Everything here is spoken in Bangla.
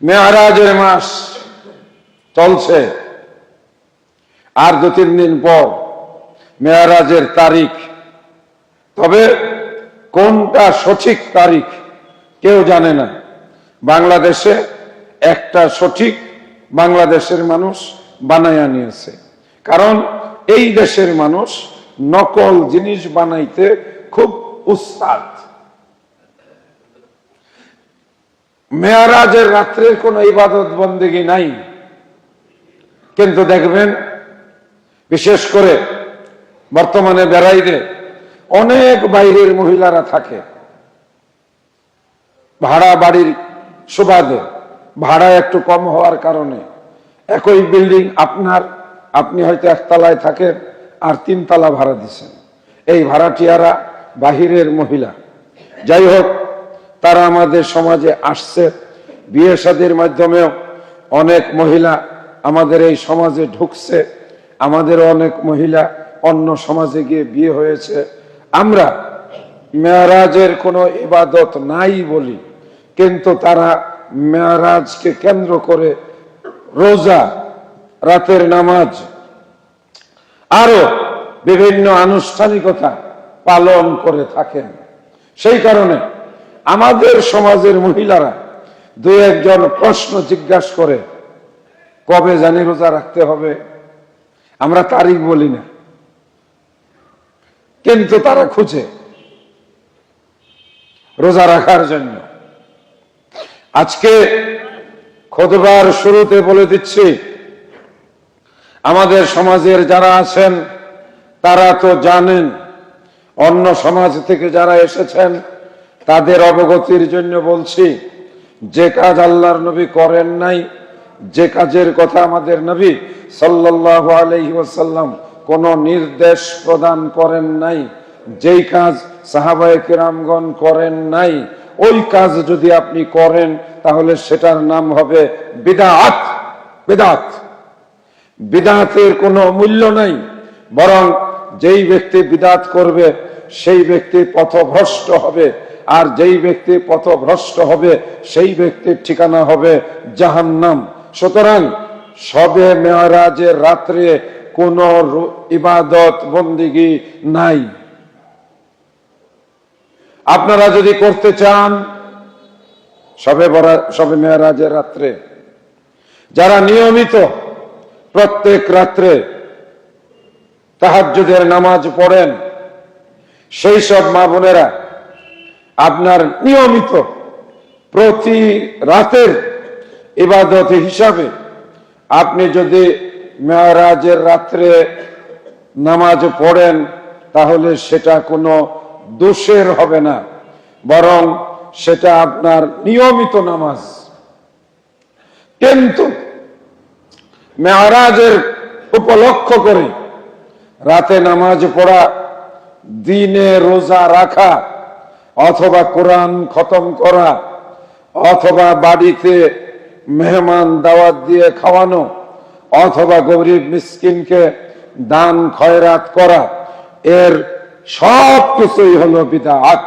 মেরাজের মাস চলছে, আর 2-3 দিন পর মেরাজের তারিখ। তবে কোনটা সঠিক তারিখ কেউ জানে না। বাংলাদেশে একটা সঠিক বাংলাদেশের মানুষ বানায়া নিয়েছে, কারণ এই দেশের মানুষ নকল জিনিস বানাইতে খুব উস্তাদ। মেরাজের রাত্রের কোন ইবাদত বন্দেগী নাই, কিন্তু দেখবেন বিশেষ করে বর্তমানে বেড়াইতে অনেক বাইরের মহিলারা থাকে ভাড়া বাড়ির সুবাদে। ভাড়া একটু কম হওয়ার কারণে একই বিল্ডিং আপনি হয়তো 1 তলায় থাকেন আর 3 তলা ভাড়া দিচ্ছেন। এই ভাড়াটিয়ারা বাহিরের মহিলা। যাই হোক, তারা আমাদের সমাজে আসছে। বিয়ে শাদীর মাধ্যমেও অনেক মহিলা আমাদের এই সমাজে ঢুকছে। আমাদের অনেক মহিলা অন্য সমাজে গিয়ে বিয়ে হয়েছে। আমরা মেরাজের কোনো ইবাদত নাই বলি, কিন্তু তারা মেরাজকে কেন্দ্র করে রোজা, রাতের নামাজ, আরো বিভিন্ন আনুষ্ঠানিকতা পালন করে থাকেন। সেই কারণে আমাদের সমাজের মহিলারা 2-1 জন প্রশ্ন জিজ্ঞাসা করে, কবে জানি রোজা রাখতে হবে? আমরা তারিখ বলি না, কিন্তু তারা খুঁজে রোজা রাখার জন্য। আজকে খুতবার শুরুতে বলে দিচ্ছি, আমাদের সমাজের যারা আছেন তারা তো জানেন, অন্য সমাজ থেকে যারা এসেছেন তাদের অবগতির জন্য বলছি, যে কাজ আল্লাহর নবী করেন নাই, যে কাজের কথা আমাদের নবী সাল্লাল্লাহু আলাইহি ওয়াসাল্লাম কোন নির্দেশ প্রদান করেন নাই, যেই কাজ সাহাবায়ে কেরামগণ করেন নাই, ওই কাজ যদি আপনি করেন তাহলে সেটার নাম হবে বিদআত। বিদআত, বিদআতের কোনো মূল্য নাই, বরং যেই ব্যক্তি বিদআত করবে সেই ব্যক্তি পথভ্রষ্ট হবে, আর যেই ব্যক্তি পথভ্রষ্ট হবে সেই ব্যক্তির ঠিকানা হবে জাহান্নাম। সুতরাং শবে মেরাজের রাত্রে কোন ইবাদত বন্দেগী নাই। আপনারা যদি করতে চান শবে মেরাজের রাত্রে, যারা নিয়মিত প্রত্যেক রাত্রে তাহাজ্জুদের নামাজ পড়েন, সেই সব মা বোনেরা আপনার নিয়মিত প্রতি রাতের ইবাদত হিসাবে আপনি যদি মেরাজের রাত্রে নামাজ পড়েন তাহলে সেটা কোনো দোষের হবে না, বরং সেটা আপনার নিয়মিত নামাজ। কিন্তু মেরাজের উপলক্ষ করে রাতে নামাজ পড়া, দিনে রোজা রাখা, অথবা কোরআন খতম করা, অথবা বাড়িতে মেহমান দাওয়াত দিয়ে খাওয়ানো, অথবা গরিব মিসকিনকে দান খয়রাত করা, এর সব কিছুই হলো বিদআত।